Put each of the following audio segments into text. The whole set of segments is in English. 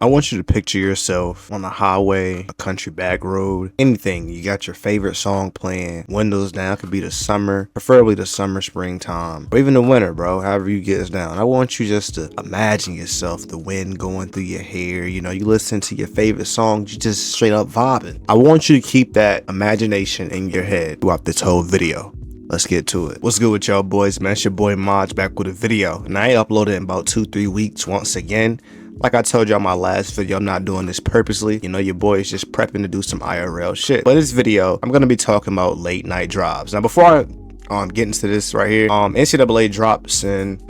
I want you to picture yourself on a highway, a country back road, anything. You got your favorite song playing, windows down. It could be the summer, preferably the summer, springtime, or even the winter, bro. However you get us down. I want you just to imagine yourself, the wind going through your hair. You know, you listen to your favorite song, you just straight up vibing. I want you to keep that imagination in your head throughout this whole video. Let's get to it. What's good with y'all boys, man? It's your boy Maj back with a video. And I ain't uploaded in about 2-3 weeks once again. Like I told y'all in my last video, I'm not doing this purposely. You know, your boy is just prepping to do some IRL shit. But this video, I'm gonna be talking about late night drives. Now before I get into this right here, NCAA drops in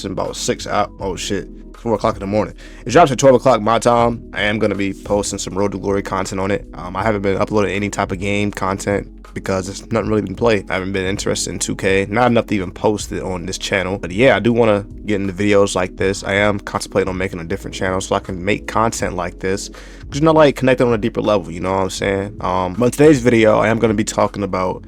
about 6 hours. Oh shit. 4 o'clock in the morning. It drops at 12 o'clock my time. I am going to be posting some Road to Glory content on it. I haven't been uploading any type of game content because it's nothing really been played. I haven't been interested in 2K. Not enough to even post it on this channel. But yeah, I do want to get into videos like this. I am contemplating on making a different channel so I can make content like this. Because you know, like connected on a deeper level, you know what I'm saying? But in today's video, I am going to be talking about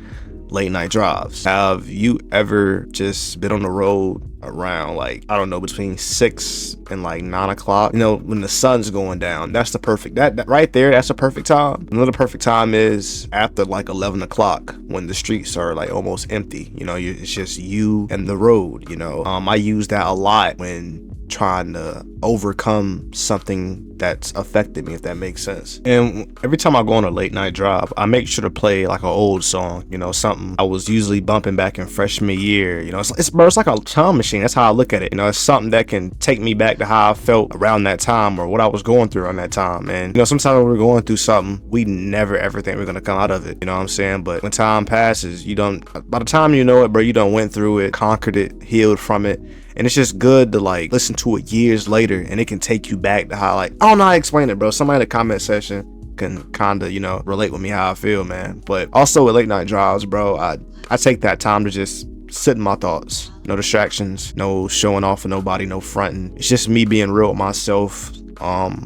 late night drives. Have you ever just been on the road around, like, I don't know, between 6 and like 9 o'clock, you know, when the sun's going down? That's the perfect, that right there, that's the perfect time. Another perfect time is after like 11 o'clock when the streets are like almost empty. You know, it's just you and the road, you know. I use that a lot when trying to overcome something that's affected me, if that makes sense. And every time I go on a late night drive, I make sure to play like an old song, you know, something I was usually bumping back in freshman year. You know, it's like a time machine. That's how I look at it. You know, it's something that can take me back to how I felt around that time or what I was going through around that time. And you know, sometimes when we're going through something, we never ever think we're gonna come out of it. You know what I'm saying? But when time passes, you don't, by the time you know it, bro, you done went through it, conquered it, healed from it. And it's just good to like listen to it years later, and it can take you back to how, like, I don't know how to explain it, bro. Somebody in the comment section can kind of, you know, relate with me how I feel, man. But also with late night drives, bro, I take that time to just sit in my thoughts. No distractions, no showing off for nobody, no fronting. It's just me being real with myself.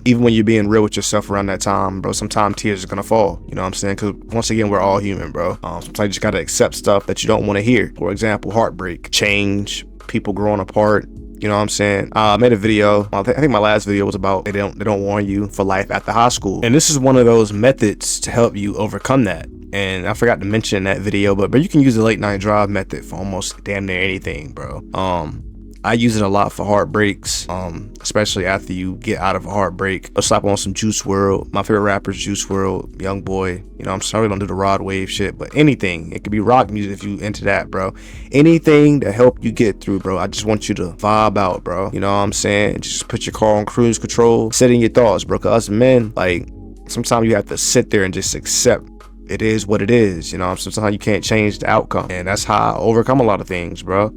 Even when you're being real with yourself around that time, bro, sometimes tears are gonna fall. You know what I'm saying? Because once again, we're all human, bro. Sometimes you just gotta accept stuff that you don't want to hear. For example, heartbreak, change, people growing apart. You know what I'm saying? I made a video. I think my last video was about they don't warn you for life after high school. And this is one of those methods to help you overcome that. And I forgot to mention in that video, but you can use the late night drive method for almost damn near anything, bro. I use it a lot for heartbreaks, especially after you get out of a heartbreak. I'll slap on some Juice WRLD. My favorite rapper is Juice WRLD, Young Boy. You know, I'm sorry, don't do the Rod Wave shit, but anything. It could be rock music if you into that, bro. Anything to help you get through, bro. I just want you to vibe out, bro. You know what I'm saying? Just put your car on cruise control, sit in your thoughts, bro. Cause us men, like, sometimes you have to sit there and just accept it is what it is. You know, sometimes you can't change the outcome, and that's how I overcome a lot of things, bro.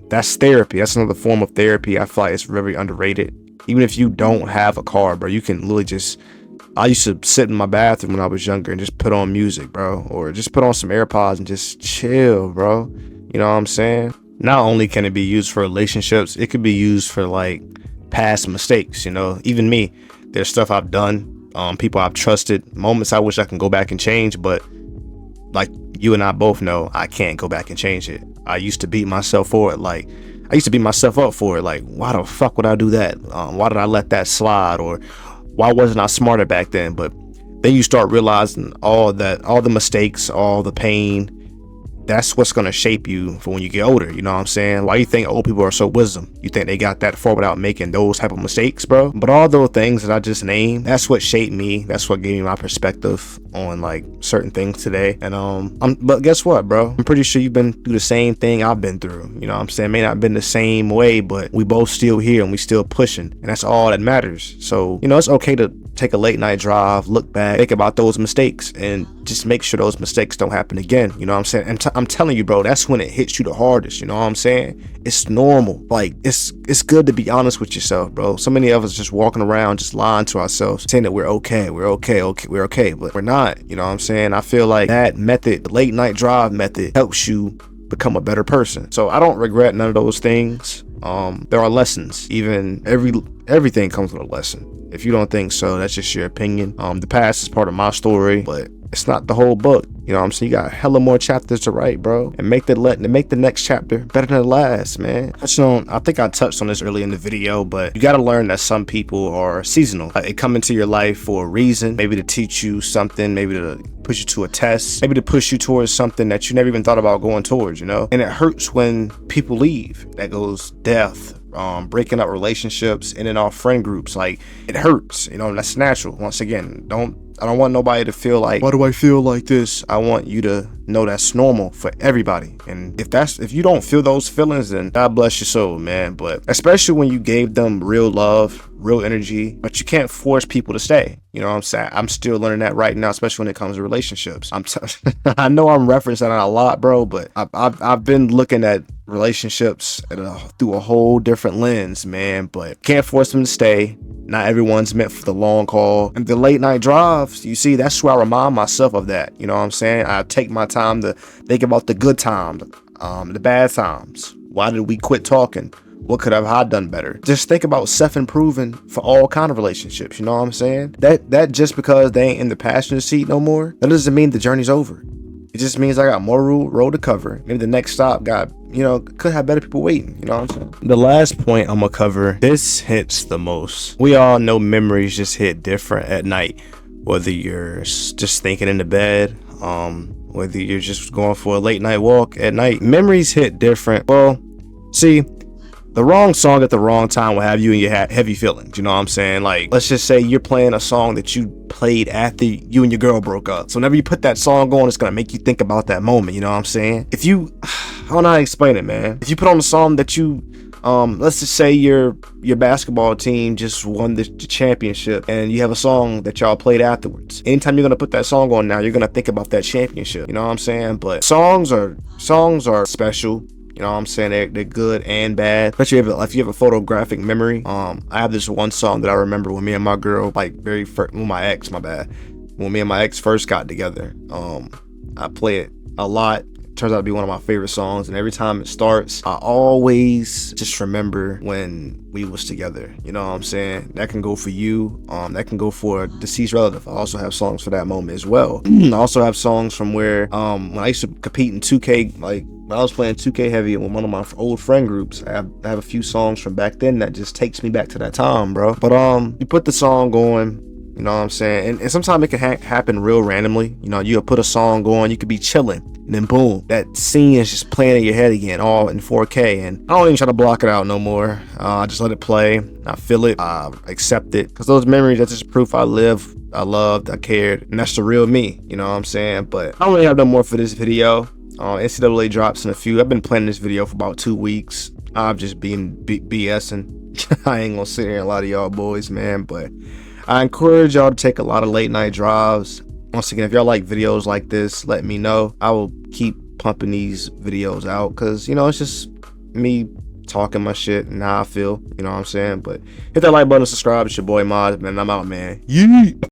That's therapy. That's another form of therapy. I feel like it's very underrated. Even if you don't have a car, bro, you can literally just, I used to sit in my bathroom when I was younger and just put on music, bro, or just put on some AirPods and just chill, bro. You know what I'm saying? Not only can it be used for relationships, it could be used for like past mistakes. You know, even me, there's stuff I've done, people I've trusted, moments I wish I can go back and change, but like you and I both know, I can't go back and change it. I used to beat myself for it. Like, I used to beat myself up for it. Like, why the fuck would I do that? Why did I let that slide? Or why wasn't I smarter back then? But then you start realizing all the mistakes, all the pain, that's what's going to shape you for when you get older. You know what I'm saying? Why you think old people are so wisdom? You think they got that far without making those type of mistakes, bro? But all those things that I just named, that's what shaped me. That's what gave me my perspective on like certain things today. And but guess what, bro? I'm pretty sure you've been through the same thing I've been through. You know what I'm saying? May not have been the same way, but we both still here and we still pushing, and that's all that matters. So, you know, it's okay to take a late night drive, look back, think about those mistakes, and just make sure those mistakes don't happen again. You know what I'm saying? And I'm telling you, bro, that's when it hits you the hardest. You know what I'm saying? It's normal. Like, it's good to be honest with yourself, bro. So many of us just walking around just lying to ourselves, saying that we're okay, but we're not. You know what I'm saying? I feel like that method, the late night drive method, helps you become a better person. So I don't regret none of those things. There are lessons. Even everything comes with a lesson. If you don't think so, that's just your opinion. The past is part of my story, but it's not the whole book. You know what I'm saying? You got hella more chapters to write, bro, and make the next chapter better than the last, man. I think I touched on this early in the video, but you got to learn that some people are seasonal. They come into your life for a reason, maybe to teach you something, maybe to push you to a test, maybe to push you towards something that you never even thought about going towards, you know? And it hurts when people leave. That goes death, breaking up relationships, in and off friend groups. Like, it hurts, you know, that's natural. Once again, I don't want nobody to feel like, why do I feel like this? I want you to know that's normal for everybody. And if you don't feel those feelings, then God bless your soul, man. But especially when you gave them real love, real energy, but you can't force people to stay. You know what I'm saying? I'm still learning that right now, especially when it comes to relationships. I know I'm referencing that a lot, bro, but I've been looking at relationships through a whole different lens, man. But can't force them to stay. Not everyone's meant for the long haul. And the late night drives, you see, that's where I remind myself of that. You know what I'm saying? I take my time to think about the good times, the bad times. Why did we quit talking? What could have I done better? Just think about self-improving for all kind of relationships. You know what I'm saying? That just because they ain't in the passenger seat no more, that doesn't mean the journey's over. It just means I got more road to cover. Maybe the next stop could have better people waiting. You know what I'm saying? The last point I'm gonna cover, this hits the most. We all know memories just hit different at night. Whether you're just thinking in the bed, whether you're just going for a late night walk at night, memories hit different. Well, see, the wrong song at the wrong time will have you in your heavy feelings. You know what I'm saying? Like, let's just say you're playing a song that you played after you and your girl broke up. So whenever you put that song on, it's gonna make you think about that moment. You know what I'm saying? If you, I don't know how to explain it, man. If you put on a song that you, let's just say your basketball team just won the championship, and you have a song that y'all played afterwards. Anytime you're gonna put that song on now, you're gonna think about that championship. You know what I'm saying? But songs are special. You know what I'm saying? They're good and bad. Especially if you have a photographic memory. I have this one song that I remember when me and my girl, when me and my ex first got together. I play it a lot. Turns out to be one of my favorite songs, and every time it starts, I always just remember when we was together. You know what I'm saying? That can go for you. That can go for a deceased relative. I also have songs for that moment as well. I also have songs from where when I used to compete in 2K, like when I was playing 2K heavy with one of my old friend groups. I have a few songs from back then that just takes me back to that time, bro. But you put the song going. You know what I'm saying? And sometimes it can happen real randomly. You know, you'll put a song going, you could be chilling, and then boom, that scene is just playing in your head again, all in 4K. And I don't even try to block it out no more. I just let it play. I feel it. I accept it. Because those memories, that's just proof I lived, I loved, I cared. And that's the real me. You know what I'm saying? But I don't really have no more for this video. NCAA drops in a few. I've been planning this video for about 2 weeks. I've just been BSing. I ain't gonna sit here and lie to y'all boys, man. But I encourage y'all to take a lot of late night drives. Once again, if y'all like videos like this, let me know. I will keep pumping these videos out because, you know, it's just me talking my shit and how I feel. You know what I'm saying? But hit that like button, subscribe. It's your boy Mod, man. I'm out, man. Yeet.